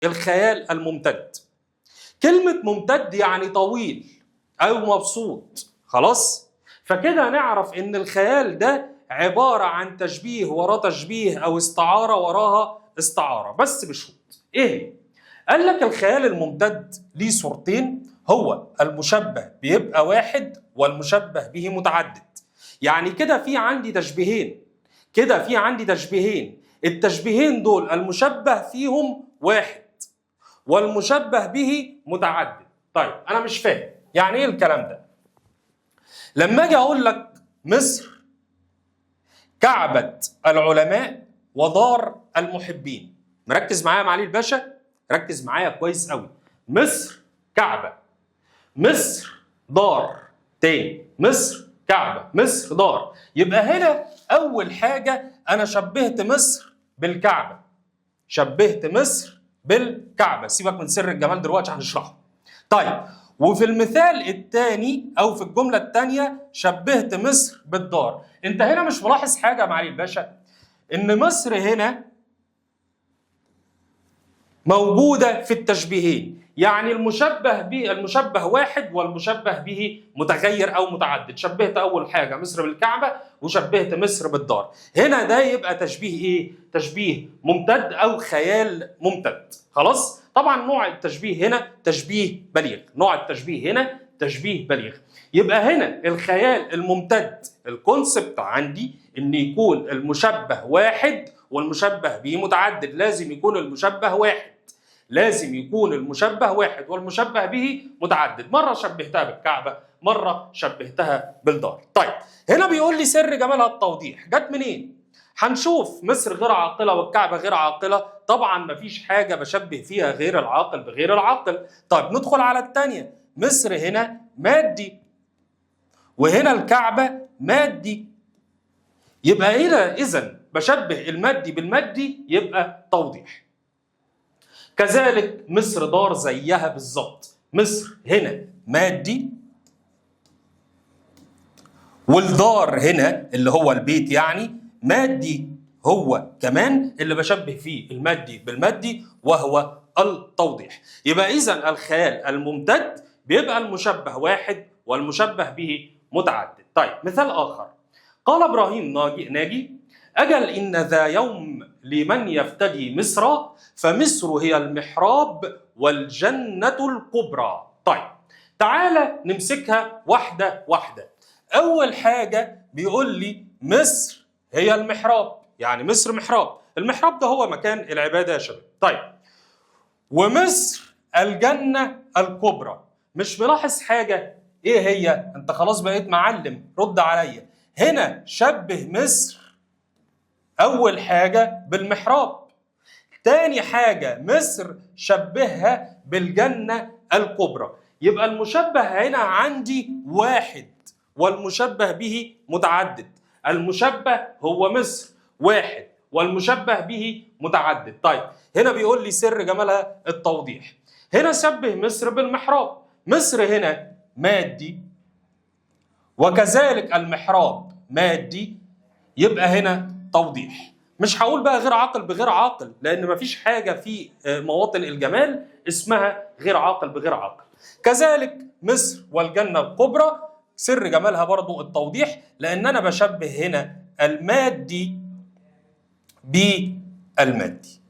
الخيال الممتد. كلمة ممتد يعني طويل أو مبسوط، خلاص؟ فكده نعرف إن الخيال ده عبارة عن تشبيه وراه تشبيه أو استعارة وراها استعارة، بس بشروط. إيه؟ قال لك الخيال الممتد ليه صورتين، هو المشبه بيبقى واحد والمشبه به متعدد. يعني كده في عندي تشبيهين، التشبيهين دول المشبه فيهم واحد والمشبه به متعدد. طيب انا مش فاهم يعني ايه الكلام ده. لما اجي اقول لك مصر كعبة العلماء ودار المحبين، مركز معايا معالي الباشا، ركز معايا كويس قوي. مصر كعبة، مصر دار، تاني مصر كعبة، مصر دار. يبقى هنا أول حاجة أنا شبهت مصر بالكعبة، شبهت مصر بالكعبة. سيبك من سر الجمال دلوقتي هنشرحه. طيب وفي المثال الثاني أو في الجملة الثانية شبهت مصر بالدار. أنت هنا مش ملاحظ حاجة يا معالي الباشا؟ إن مصر هنا موجودة في التشبيهين، يعني المشبه واحد والمشبه به متغير أو متعدد. شبهت أول حاجة مصر بالكعبة وشبهت مصر بالدار. هنا ده يبقى تشبيه إيه؟ تشبيه ممتد أو خيال ممتد. خلاص؟ طبعا نوع التشبيه هنا تشبيه بليغ، نوع التشبيه هنا تشبيه بليغ. يبقى هنا الخيال الممتد الكونسبت عندي إن يكون المشبه واحد والمشبه به متعدد. لازم يكون المشبه واحد، لازم يكون المشبه واحد والمشبه به متعدد. مرة شبهتها بالكعبة، مرة شبهتها بالدار. طيب هنا بيقول لي سر جمالها التوضيح، جت منين؟ هنشوف. مصر غير عاقلة والكعبة غير عاقلة، طبعا مفيش حاجة بشبه فيها غير العاقل بغير العاقل. طيب ندخل على الثانية. مصر هنا مادي وهنا الكعبة مادي، يبقى إذا بشبه المادي بالمادي يبقى توضيح. كذلك مصر دار زيها بالظبط. مصر هنا مادي والدار هنا اللي هو البيت يعني مادي، هو كمان اللي بشبه فيه المادي بالمادي وهو التوضيح. يبقى إذا الخيال الممتد بيبقى المشبه واحد والمشبه به متعدد. طيب مثال آخر، قال إبراهيم ناجي أجل إن ذا يوم لمن يفتدي مصر، فمصر هي المحراب والجنة الكبرى. طيب تعالى نمسكها واحدة واحدة. أول حاجة بيقول لي مصر هي المحراب، يعني مصر محراب، المحراب ده هو مكان العبادة يا شباب. طيب ومصر الجنة الكبرى، مش ملاحظ حاجة؟ إيه هي؟ أنت خلاص بقيت معلم، رد عليا. هنا شبه مصر أول حاجة بالمحراب، تاني حاجة مصر شبهها بالجنة الكبرى. يبقى المشبه هنا عندي واحد والمشبه به متعدد. المشبه هو مصر واحد والمشبه به متعدد. طيب هنا بيقول لي سر جمالها التوضيح. هنا شبه مصر بالمحراب، مصر هنا مادي وكذلك المحراب مادي، يبقى هنا توضيح. مش هقول بقى غير عاقل بغير عاقل، لان مفيش حاجه في مواطن الجمال اسمها غير عاقل بغير عاقل. كذلك مصر والجنه الكبرى سر جمالها برضو التوضيح، لان انا بشبه هنا المادي بالمادي.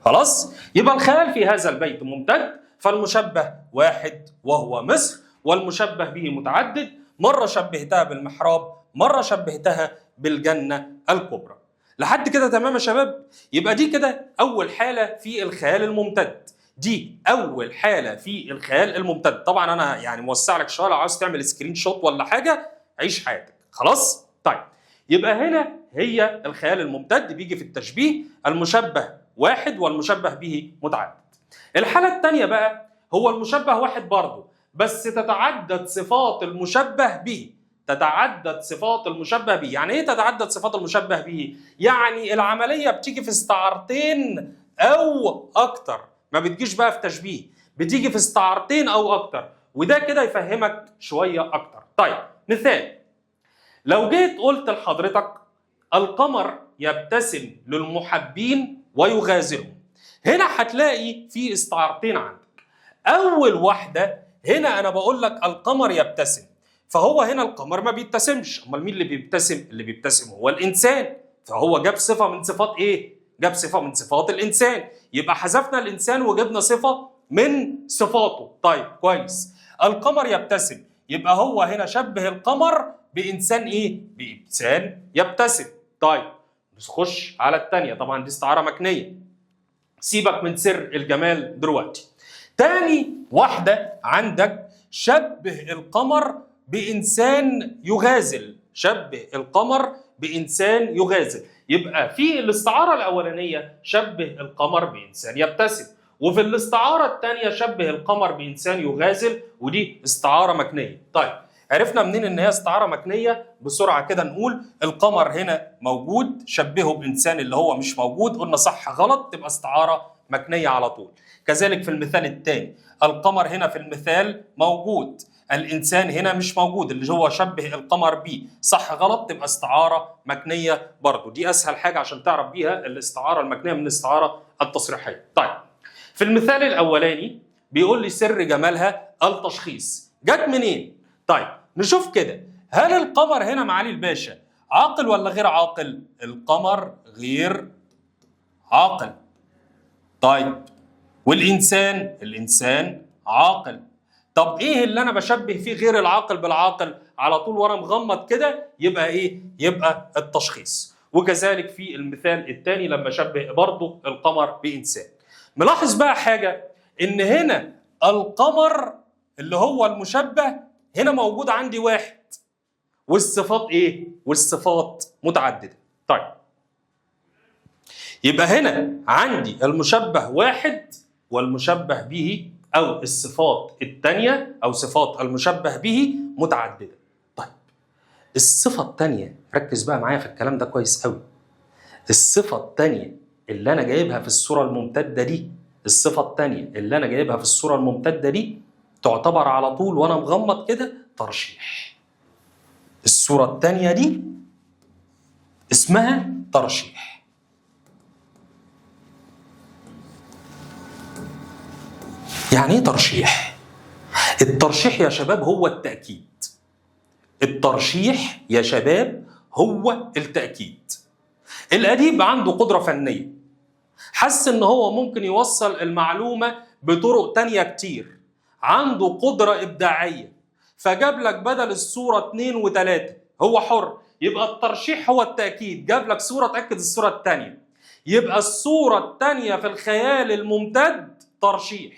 خلاص؟ يبقى الخيال في هذا البيت ممتد، فالمشبه واحد وهو مصر والمشبه به متعدد. مره شبهتها بالمحراب، مره شبهتها بالجنه الكبرى. لحد كده تمام يا شباب؟ يبقى دي كده اول حاله في الخيال الممتد، دي اول حاله في الخيال الممتد. طبعا انا يعني موسع لك شويه، لو عاوز تعمل سكرين شوت ولا حاجه عيش حياتك. خلاص؟ طيب يبقى هنا هي الخيال الممتد بيجي في التشبيه المشبه واحد والمشبه به متعدد. الحاله الثانيه بقى هو المشبه واحد برضه، بس تتعدد صفات المشبه به. تتعدد صفات المشبه به. يعني ايه تتعدد صفات المشبه به؟ يعني العمليه بتيجي في استعارتين او اكتر، ما بتجيش بقى في تشبيه، بتيجي في استعارتين او اكتر، وده كده يفهمك شويه اكتر. طيب مثال، لو جيت قلت لحضرتك القمر يبتسم للمحبين ويغازلهم، هنا هتلاقي في استعارتين عندك. اول واحده هنا انا بقول لك القمر يبتسم، فهو هنا القمر ما بيبتسمش، امال مين اللي بيبتسم؟ اللي بيبتسم هو الانسان، فهو جاب صفه من صفات ايه؟ جاب صفه من صفات الانسان، يبقى حذفنا الانسان وجبنا صفه من صفاته. طيب كويس. القمر يبتسم، يبقى هو هنا شبه القمر بانسان ايه؟ بانسان يبتسم. طيب نخش على الثانيه، طبعا دي استعاره مكنيه، سيبك من سر الجمال دلوقتي. تاني واحده عندك شبه القمر بانسان يغازل، شبه القمر بانسان يغازل. يبقى في الاستعاره الاولانيه شبه القمر بانسان يبتسم، وفي الاستعاره الثانيه شبه القمر بانسان يغازل، ودي استعاره مكنيه. طيب عرفنا منين ان هي استعاره مكنيه؟ بسرعه كده نقول القمر هنا موجود، شبهه بانسان اللي هو مش موجود، قلنا صح غلط تبقى استعاره مكنيه على طول. كذلك في المثال الثاني، القمر هنا في المثال موجود، الانسان هنا مش موجود اللي هو شبه القمر بيه، صح غلط تبقى استعاره مكنيه برضه. دي اسهل حاجه عشان تعرف بيها الاستعاره المكنيه من الاستعاره التصريحيه. طيب في المثال الاولاني بيقول لي سر جمالها التشخيص، جت منين؟ طيب نشوف كده، هل القمر هنا معالي الباشا عاقل ولا غير عاقل؟ القمر غير عاقل. طيب والإنسان؟ الإنسان عاقل. طب إيه اللي أنا بشبه فيه غير العاقل بالعاقل؟ على طول وأنا مغمض كده يبقى إيه؟ يبقى التشخيص. وكذلك في المثال الثاني لما شبه برضه القمر بإنسان. ملاحظ بقى حاجة، إن هنا القمر اللي هو المشبه هنا موجود عندي واحد، والصفات إيه؟ والصفات متعددة. طيب يبقى هنا عندي المشبه واحد والمشبه به أو الصفات الثانية أو صفات المشبه به متعددة. طيب الصفة الثانية، ركز بقى معايا في الكلام ده كويس قوي. الصفة الثانية اللي أنا جايبها في الصورة الممتدة دي، الصفة الثانية اللي أنا جايبها في الصورة الممتدة دي تعتبر على طول وأنا مغمض كده ترشيح. الصورة الثانية دي اسمها ترشيح. يعني ايه ترشيح؟ الترشيح يا شباب هو التأكيد. الترشيح يا شباب هو التأكيد. الأديب عنده قدرة فنية، حس إن هو ممكن يوصل المعلومة بطرق تانية كتير، عنده قدرة إبداعية، فجاب لك بدل الصورة 2 و3، هو حر. يبقى الترشيح هو التأكيد، جاب لك صورة تأكد الصورة التانية، يبقى الصورة التانية في الخيال الممتد ترشيح،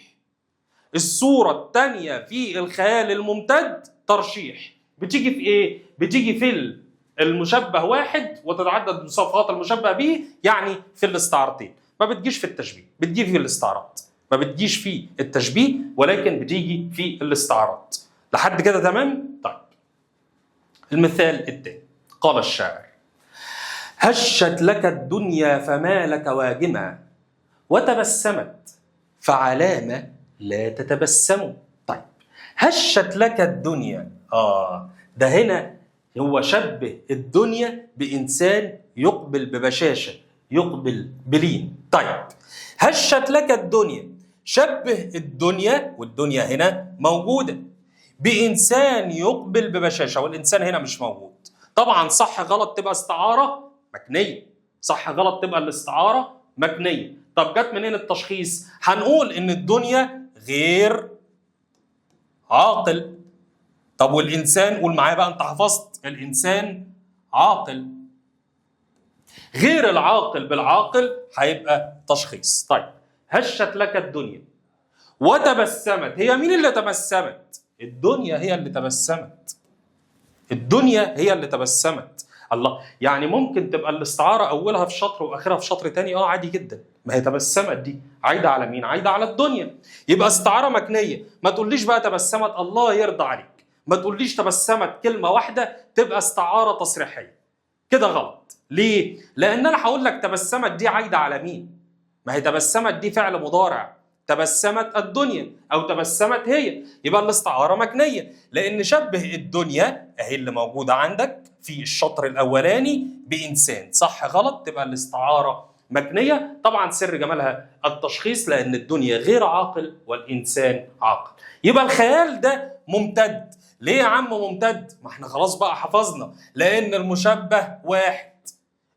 الصورة الثانية في الخيال الممتد ترشيح. بتيجي في ايه؟ بتيجي في المشبه واحد وتتعدد صفات المشبه به، يعني في الاستعارتين. ما بتجيش في التشبيه، بتجي في الاستعارات. ما بتجيش في التشبيه ولكن بتيجي في الاستعارات. لحد كده تمام؟ طيب المثال الثاني، قال الشاعر: هشت لك الدنيا فما لك واجما، وتبسمت فعلام لا تتبسموا. طيب هشت لك الدنيا، ده هنا هو شبه الدنيا بإنسان يقبل ببشاشة، يقبل بلين. طيب هشت لك الدنيا، شبه الدنيا، والدنيا هنا موجودة، بإنسان يقبل ببشاشة، والإنسان هنا مش موجود. طبعا صح غلط تبقى استعارة مكنية، صح غلط تبقى الاستعارة مكنية. طب جت منين التشخيص؟ هنقول إن الدنيا غير عاقل. طب والإنسان؟ قول معايا بقى، أنت حفظت الإنسان عاقل. غير العاقل بالعاقل هيبقى تشخيص. طيب هشت لك الدنيا وتبسمت، هي مين اللي تبسمت؟ الدنيا هي اللي تبسمت. الدنيا هي اللي تبسمت. الله، يعني ممكن تبقى الاستعارة أولها في شطر وآخرها في شطر تاني، عادي جدا. ما هي تبسمت دي عايدة على مين؟ عايدة على الدنيا. يبقى استعارة مكنية. ما تقوليش بقى تبسمت الله يرضى عليك، ما تقوليش تبسمت كلمة واحدة تبقى استعارة تصريحية، كده غلط. ليه؟ لأن أنا هقول لك تبسمت دي عايدة على مين؟ ما هي تبسمت دي فعل مضارع، تبسمت الدنيا أو تبسمت هي، يبقى الاستعارة مكنية. لأن شبه الدنيا أهي اللي موجودة عندك في الشطر الأولاني بإنسان، صح غلط تبقى الاستعارة مكنية. طبعا سر جمالها التشخيص، لأن الدنيا غير عاقل والإنسان عاقل. يبقى الخيال ده ممتد. ليه يا عم ممتد؟ ما احنا خلاص بقى حفظنا، لأن المشبه واحد.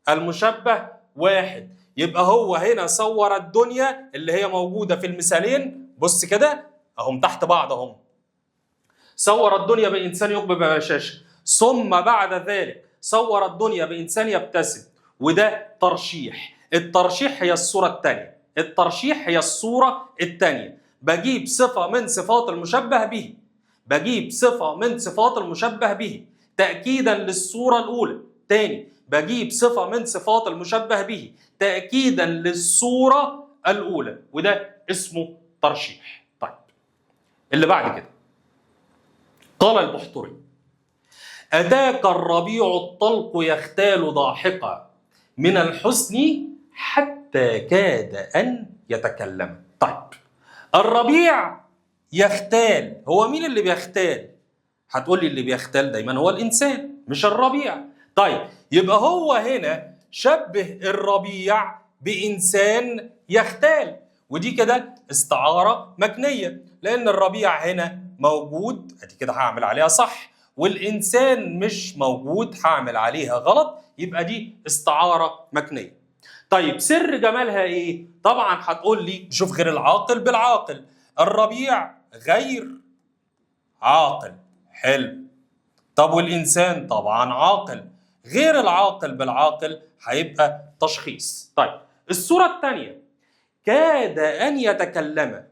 المشبه واحد، يبقى هو هنا صور الدنيا اللي هي موجودة في المثالين. بص كده اهم تحت بعض اهم. صور الدنيا بإنسان يقبل ببشاشة، ثم بعد ذلك صور الدنيا بإنسان يبتسم، وده ترشيح. الترشيح هي الصورة الثانية. الترشيح هي الصورة الثانية. بجيب صفة من صفات المشبه به، بجيب صفة من صفات المشبه به تأكيدا للصورة الأولى. تاني، بجيب صفة من صفات المشبه به تأكيدا للصورة الأولى، وده اسمه ترشيح. طيب اللي بعد كده، قال البحتري: أتاك الربيع الطلق يختال ضاحكا من الحسن حتى كاد أن يتكلم. طيب الربيع يختال، هو مين اللي بيختال؟ هتقول لي اللي بيختال دايما هو الإنسان مش الربيع. طيب يبقى هو هنا شبه الربيع بإنسان يختال، ودي كده استعارة مكنية، لأن الربيع هنا موجود، ادي كده هعمل عليها صح، والإنسان مش موجود هعمل عليها غلط، يبقى دي استعارة مكنية. طيب سر جمالها ايه؟ طبعا هتقول لي شوف غير العاقل بالعاقل، الربيع غير عاقل، حلو. طب والإنسان طبعا عاقل، غير العاقل بالعاقل هيبقى تشخيص. طيب الصورة الثانية، كاد أن يتكلم،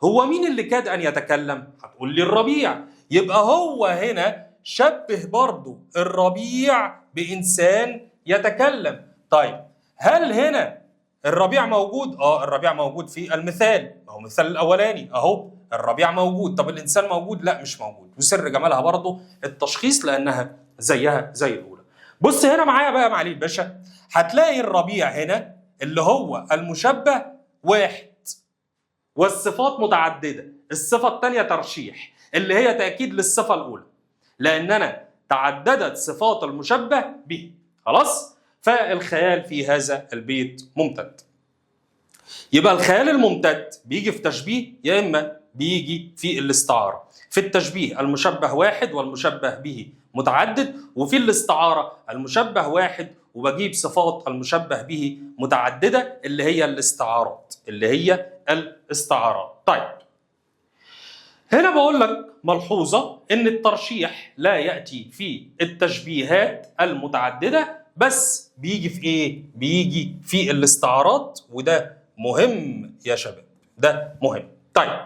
هو مين اللي كاد أن يتكلم؟ هتقول لي الربيع، يبقى هو هنا شبه برضو الربيع بإنسان يتكلم. طيب هل هنا الربيع موجود؟ الربيع موجود في المثال، هو المثال الأولاني أهو الربيع موجود. طب الإنسان موجود؟ لا مش موجود، وسر جمالها برضو التشخيص لأنها زيها زي الأولى. بص هنا معايا بقى معالي الباشا، هتلاقي الربيع هنا اللي هو المشبه واحد والصفات متعددة. الصفة الثانية ترشيح اللي هي تأكيد للصفة الأولى، لأننا تعددت صفات المشبه به. خلاص؟ فالخيال في هذا البيت ممتد. يبقى الخيال الممتد بيجي في تشبيه يا إما بيجي في الاستعارة. في التشبيه المشبه واحد والمشبه به متعدد، وفي الاستعارة المشبه واحد وبجيب صفات المشبه به متعددة اللي هي الاستعارات، طيب هنا بقول لك ملحوظة إن الترشيح لا يأتي في التشبيهات المتعددة، بس بيجي في إيه؟ بيجي في الاستعارات، وده مهم يا شباب، ده مهم. طيب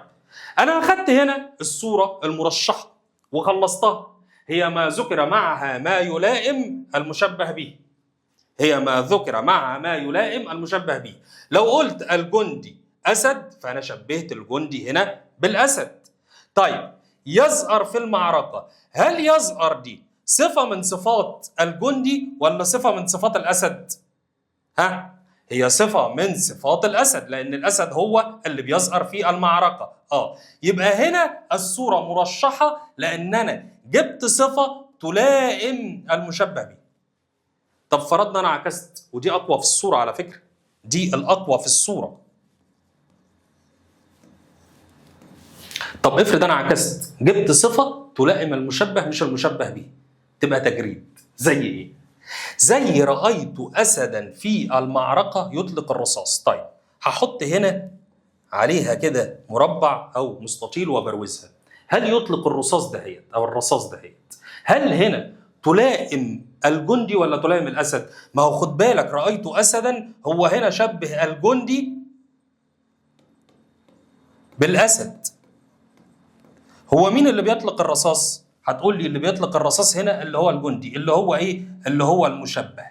أنا أخدت هنا الصورة المرشحة وخلصتها، هي ما ذكر معها ما يلائم المشبه به، هي ما ذكر معها ما يلائم المشبه به. لو قلت الجندي أسد فأنا شبهت الجندي هنا بالأسد. طيب يزأر في المعركة، هل يزأر دي صفة من صفات الجندي ولا صفة من صفات الأسد؟ هي صفة من صفات الأسد، لأن الأسد هو اللي بيزأر في المعركة. يبقى هنا الصورة مرشحة لأن أنا جبت صفة تلائم المشبه به. طب فرضنا أنا عكست، ودي أقوى في الصورة على فكرة، دي الأقوى في الصورة. طب افرض أنا عكست، جبت صفة تلائم المشبه مش المشبه به، تبقى تجريد. زي إيه؟ زي رأيت أسدا في المعركة يطلق الرصاص. طيب هحط هنا عليها كده مربع أو مستطيل وبروزها. هل يطلق الرصاص دهيت أو الرصاص دهيت؟ هل هنا تلائم الجندي ولا تلائم الأسد؟ ما هو خد بالك، رأيت أسدا هو هنا شبه الجندي بالأسد. هو مين اللي بيطلق الرصاص؟ هتقول لي اللي بيطلق الرصاص هنا اللي هو الجندي، اللي هو ايه؟ اللي هو المشبه.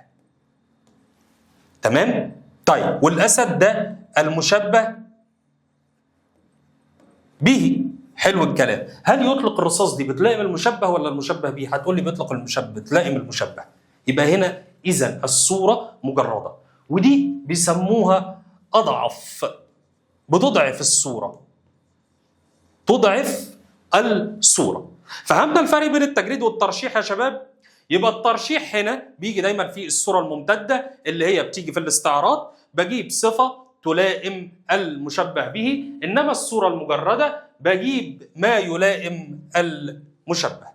تمام؟ طيب والاسد ده المشبه به. حلو الكلام. هل يطلق الرصاص دي بتلائم المشبه ولا المشبه به؟ هتقول لي بيطلق المشبه، بتلائم المشبه. يبقى هنا اذا الصوره مجرده، ودي بيسموها اضعف، بتضعف الصوره، تضعف الصورة. فهمنا الفرق بين التجريد والترشيح يا شباب؟ يبقى الترشيح هنا بيجي دايما في الصورة الممتدة اللي هي بتيجي في الاستعارات، بجيب صفة تلائم المشبه به، إنما الصورة المجردة بجيب ما يلائم المشبه.